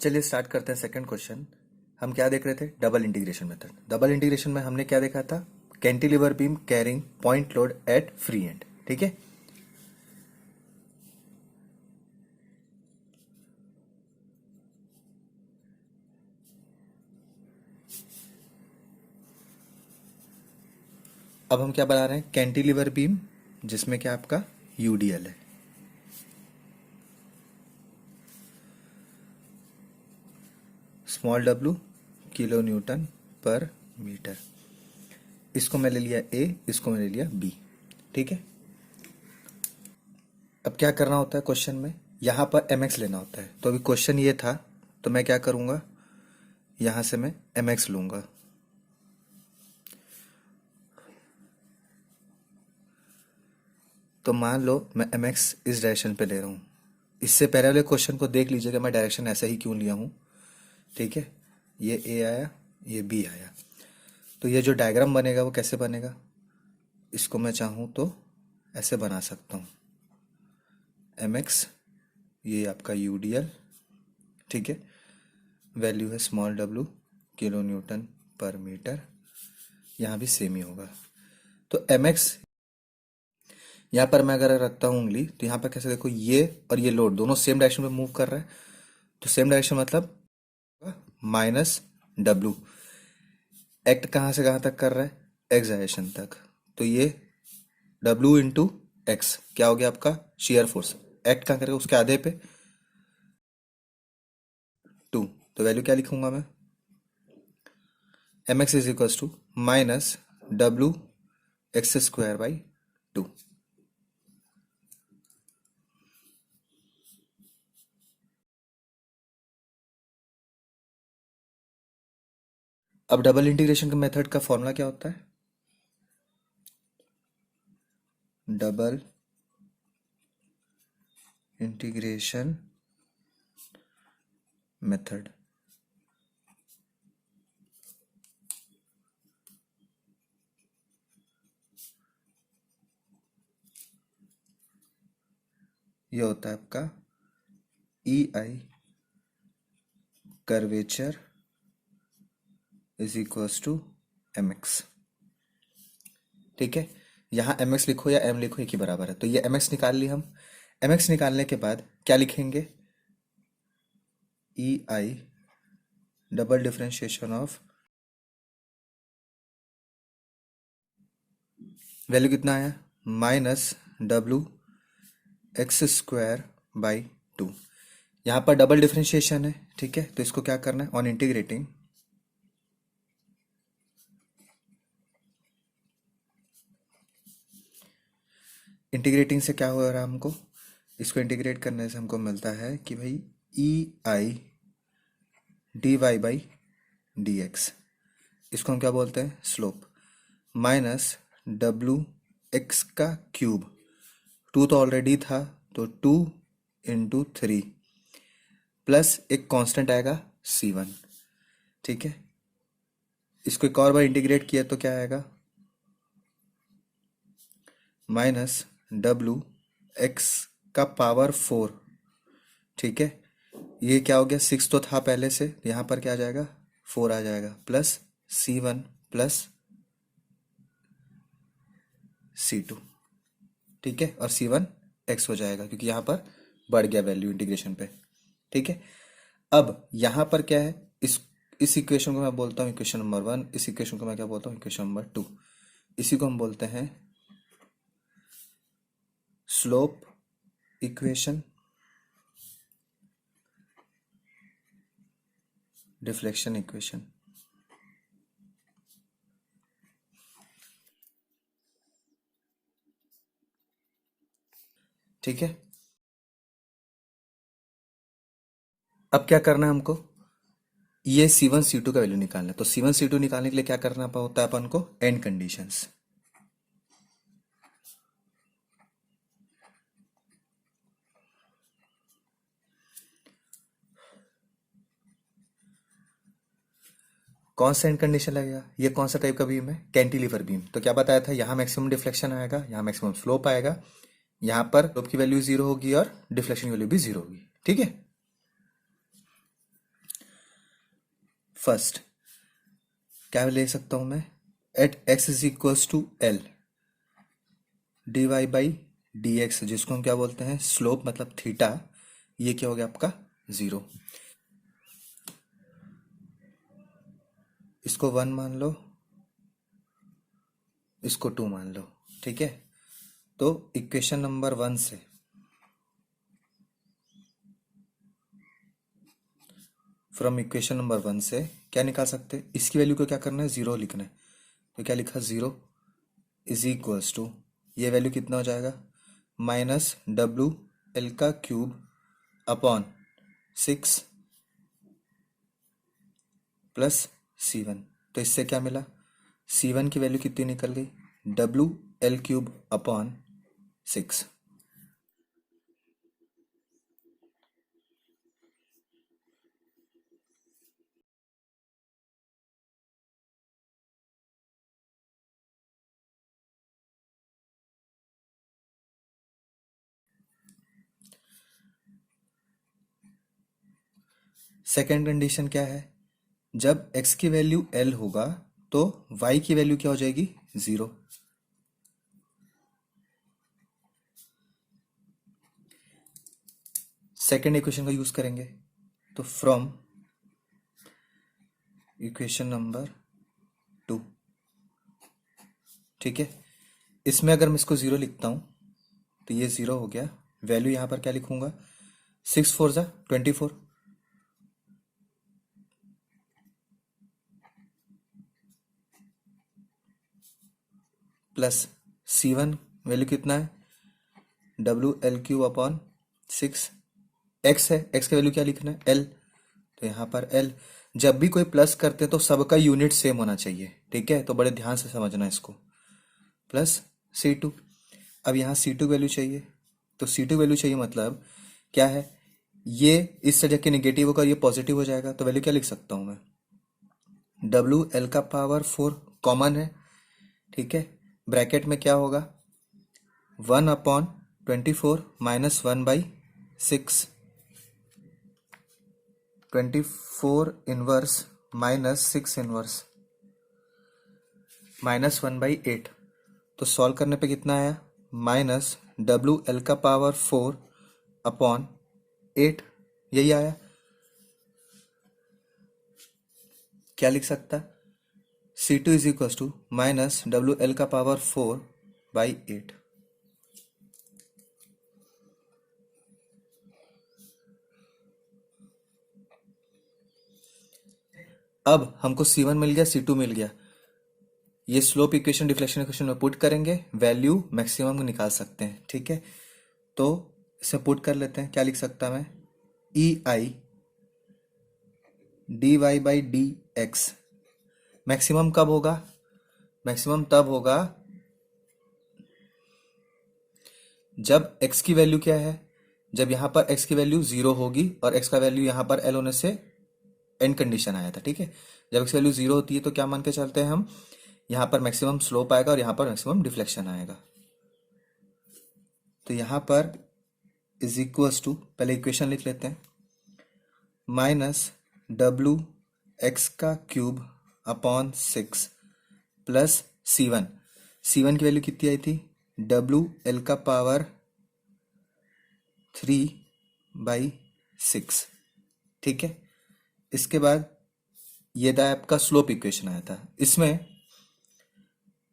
चलिए स्टार्ट करते हैं सेकंड क्वेश्चन। हम क्या देख रहे थे? Double integration method. Double integration में हमने क्या देखा था? Cantilever beam carrying point load at free and. ठीक है, अब हम क्या बना रहे हैं? कैंटिलीवर बीम जिसमें क्या आपका यूडीएल है। स्मॉल डब्लू किलो न्यूटन पर मीटर। इसको मैं ले लिया ए, इसको मैं ले लिया बी। ठीक है, अब क्या करना होता है क्वेश्चन में? यहां पर एम एक्स लेना होता है। तो अभी क्वेश्चन ये था, तो मैं क्या करूंगा, यहां से मैं एम एक्स लूंगा। तो मान लो मैं एम एक्स इस डायरेक्शन पे ले रहा हूँ। इससे पहले वाले क्वेश्चन को देख लीजिएगा, मैं डायरेक्शन ऐसा ही क्यों लिया हूँ। ठीक है, ये ए आया, ये बी आया। तो ये जो डायग्राम बनेगा वो कैसे बनेगा? इसको मैं चाहूँ तो ऐसे बना सकता हूँ। एम एक्स, ये आपका यू डी एल। ठीक है, वैल्यू है स्मॉल डब्लू किलो न्यूटन पर मीटर। यहाँ भी सेम ही होगा। तो एम एक्स यहाँ पर मैं अगर रखता हूँ उंगली, तो यहाँ पर कैसे देखो, ये और ये लोड दोनों सेम डायरेक्शन में मूव कर रहा है। तो सेम डायरेक्शन मतलब माइनस डब्लू। एक्ट कहाँ से कहाँ तक कर रहा है? एक्स डायरेक्शन तक। तो ये डब्लू इंटू एक्स क्या हो गया आपका? Shear force. एक्ट कहाँ करेगा? उसके आधे पे 2। तो वैल्यू क्या लिखूंगा मैं? M x is equal to minus W x square by 2। अब डबल इंटीग्रेशन के मेथड का फॉर्मूला क्या होता है? डबल इंटीग्रेशन मेथड ये होता है आपका E I curvature is equals to M X. ठीक है, यहाँ एम एक्स लिखो या एम लिखो, एक ही बराबर है। तो ये एम एक्स निकाल ली हम। एम एक्स निकालने के बाद क्या लिखेंगे? E I double differentiation of, value कितना आया? Minus W x square by 2। यहाँ पर डबल डिफरेंशिएशन है। ठीक है, तो इसको क्या करना है? ऑन इंटीग्रेटिंग, इंटीग्रेटिंग से क्या हो रहा है हमको? इसको इंटीग्रेट करने से हमको मिलता है कि भाई E I D Y by D X, इसको हम क्या बोलते हैं? स्लोप। माइनस डब्लू एक्स का क्यूब, 2 तो ऑलरेडी था, तो 2 इंटू 3 प्लस एक कांस्टेंट आएगा C1। ठीक है, इसको एक और बार इंटीग्रेट किया तो क्या आएगा? माइनस डब्लू एक्स का पावर 4। ठीक है, ये क्या हो गया? 6 तो था पहले से, यहाँ पर क्या आ जाएगा? 4 आ जाएगा, प्लस C1 प्लस C2। ठीक है, और C1 x हो जाएगा क्योंकि यहाँ पर बढ़ गया वैल्यू इंटीग्रेशन पे। ठीक है, अब यहाँ पर क्या है? इस इक्वेशन को मैं बोलता हूँ इक्वेशन नंबर 1, इस इक्वेशन को मैं क्या बोलता हूँ? Equation number 2। इसी को हम बोलते हैं स्लोप इक्वेशन, डिफ्लेक्शन इक्वेशन। ठीक है, अब क्या करना है हमको? ये C1 C2 का वैल्यू निकालना है। तो C1 C2 निकालने के लिए क्या करना होता है अपन को? And conditions. कौन सा एंड कंडीशन लगेगा? ये कौन सा टाइप का बीम है? Cantilever beam. तो क्या बताया था? यहाँ मैक्सिमम डिफ्लेक्शन आएगा, यहाँ मैक्सिमम स्लोप आएगा, यहाँ पर स्लोप की वैल्यू 0 होगी और डिफ्लेक्शन की वैल्यू भी 0 होगी। ठीक है, फर्स्ट क्या ले सकता हूं मैं, at x is equals to L d Y by D x, जिसको हम क्या बोलते हैं स्लोप, मतलब थीटा, ये क्या हो गया आपका 0। इसको 1 मान लो, इसको 2 मान लो, ठीक है। तो इक्वेशन नंबर 1 से फ्रॉम इक्वेशन नंबर 1 से क्या निकाल सकते हैं, इसकी वैल्यू को क्या करना है 0 लिखना है। तो क्या लिखा 0 इज इक्वल्स टू, ये वैल्यू कितना हो जाएगा माइनस डब्ल्यू एल का क्यूब अपॉन 6 प्लस C1। तो इससे क्या मिला, C1 की वैल्यू कितनी निकल गई, W L cube upon 6। Second condition क्या है, जब x की वैल्यू l होगा तो y की वैल्यू क्या हो जाएगी 0। सेकेंड इक्वेशन का यूज करेंगे, तो फ्रॉम इक्वेशन नंबर 2, ठीक है। इसमें अगर मैं इसको 0 लिखता हूं तो ये 0 हो गया। वैल्यू यहां पर क्या लिखूंगा, 6 4 जा 24 प्लस C1 वैल्यू कितना है, W L cube upon 6। X है, एक्स का वैल्यू क्या लिखना है एल, तो यहाँ पर एल। जब भी कोई प्लस करते हैं तो सबका यूनिट सेम होना चाहिए, ठीक है, तो बड़े ध्यान से समझना इसको। प्लस C2, अब यहाँ C2 वैल्यू चाहिए, तो C2 वैल्यू चाहिए मतलब क्या है, ये इस तरह के नेगेटिव होकर ये पॉजिटिव हो जाएगा, तो वैल्यू क्या लिख सकता हूँ मैं, डब्ल्यू एल का पावर 4 कॉमन है, ठीक है। ब्रैकेट में क्या होगा 1/24 minus 1/6, 24 inverse minus 6 inverse minus 1/8। तो सॉल्व करने पे कितना आया, माइनस डब्ल्यू एल का पावर 4 अपॉन 8, यही आया। क्या लिख सकता, C2 is equal to minus W L का पावर 4/8। अब हमको C1 मिल गया, C2 मिल गया, ये स्लोप इक्वेशन डिफ्लेक्शन इक्वेशन में पुट करेंगे, वैल्यू मैक्सिमम निकाल सकते हैं, ठीक है। तो इसे पुट कर लेते हैं, क्या लिख सकता मैं, E I D Y by D X. Maximum कब होगा, मैक्सिमम तब होगा जब x की वैल्यू क्या है, जब यहां पर x की वैल्यू 0 होगी और x का वैल्यू यहां पर l होने से एंड कंडीशन आया था, ठीक है। जब x की वैल्यू 0 होती है तो क्या मान के चलते हैं हम, यहां पर मैक्सिमम स्लोप आएगा और यहां पर मैक्सिमम डिफ्लेक्शन आएगा। तो यहां पर इज इक्वल्स टू, पहले इक्वेशन लिख लेते हैं, माइनस डब्ल्यू एक्स का cube upon 6 plus C1। C1 की वैल्यू कितनी आई थी, डब्ल्यू एल का पावर 3/6, ठीक है। इसके बाद ये था आपका स्लोप इक्वेशन आया था, इसमें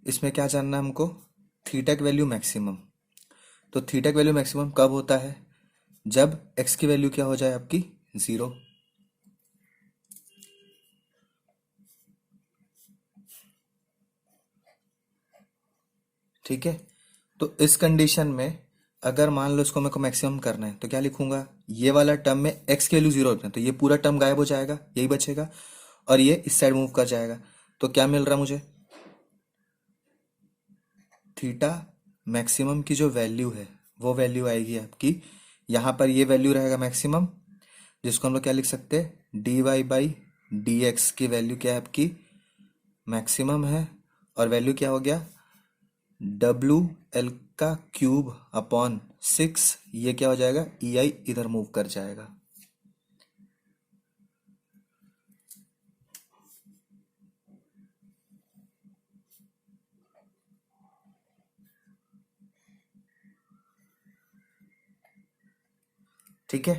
इसमें क्या जानना है हमको, थीटा की वैल्यू मैक्सिमम। तो थीटा की वैल्यू मैक्सिमम कब होता है, जब एक्स की वैल्यू क्या हो जाए आपकी 0, ठीक है। तो इस कंडीशन में अगर मान लो इसको मेरे को मैक्सिमम करना है तो क्या लिखूंगा, ये वाला टर्म में एक्स की वैल्यू 0 रखना है तो ये पूरा टर्म गायब हो जाएगा, यही बचेगा, और ये इस साइड मूव कर जाएगा। तो क्या मिल रहा मुझे, थीटा मैक्सिमम की जो वैल्यू है वो वैल्यू आएगी आपकी, यहाँ पर ये वैल्यू रहेगा मैक्सिमम, जिसको हम लोग क्या लिख सकते हैं, d Y by D x की वैल्यू क्या है आपकी मैक्सिमम है, और वैल्यू क्या हो गया, डब्ल्यू एल का क्यूब अपॉन 6, ये क्या हो जाएगा, ई आई इधर मूव कर जाएगा। ठीक है।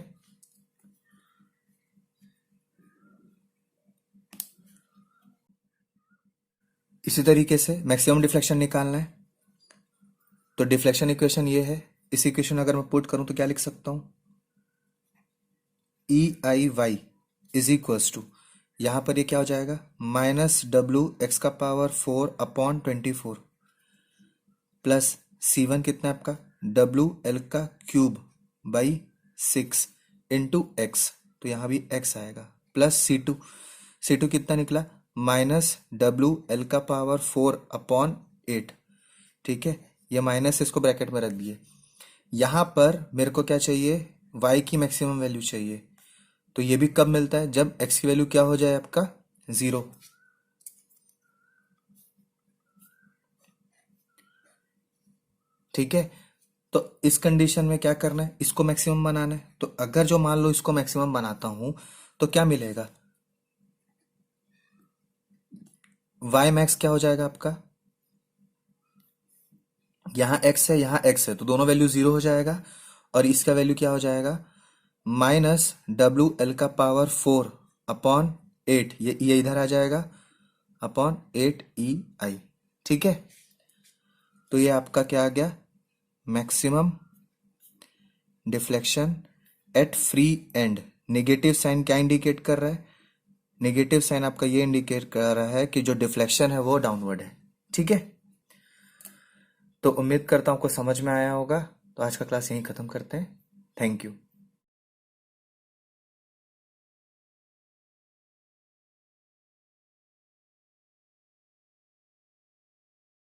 इसी तरीके से मैक्सिमम डिफ्लेक्शन निकालना है, तो डिफ्लेक्शन इक्वेशन ये है। इस इक्वेशन अगर मैं पुट करूं तो क्या लिख सकता हूं, ई आई वाई इज इक्वल्स टू, यहां पर ये क्या हो जाएगा, -w(x⁴/24) प्लस C1 कितना है आपका, WL³/6 इंटू एक्स, तो यहाँ भी x आएगा, प्लस C2 कितना निकला, -WL⁴/8। ठीक है, ये माइनस इसको ब्रैकेट में रख दिए। यहाँ पर मेरे को क्या चाहिए, y की मैक्सिमम वैल्यू चाहिए। तो ये भी कब मिलता है, जब x की वैल्यू क्या हो जाए आपका 0। ठीक है, तो इस कंडीशन में क्या करना है, इसको मैक्सिमम बनाना है। तो अगर जो मान लो इसको मैक्सिमम बनाता हूं तो क्या मिलेगा, y मैक्स क्या हो जाएगा आपका, यहाँ x है यहाँ x है, तो दोनों वैल्यू 0 हो जाएगा। और इसका वैल्यू क्या हो जाएगा, -WL⁴/8, ये इधर आ जाएगा /8 EI। ठीक है, तो ये आपका क्या आ गया, maximum deflection at free end. Negative sign क्या इंडिकेट कर रहा है, नेगेटिव साइन आपका ये इंडिकेट कर रहा है कि जो डिफ्लेक्शन है वो डाउनवर्ड है। ठीक है, तो उम्मीद करता हूं आपको समझ में आया होगा। तो आज का क्लास यहीं खत्म करते हैं। Thank you.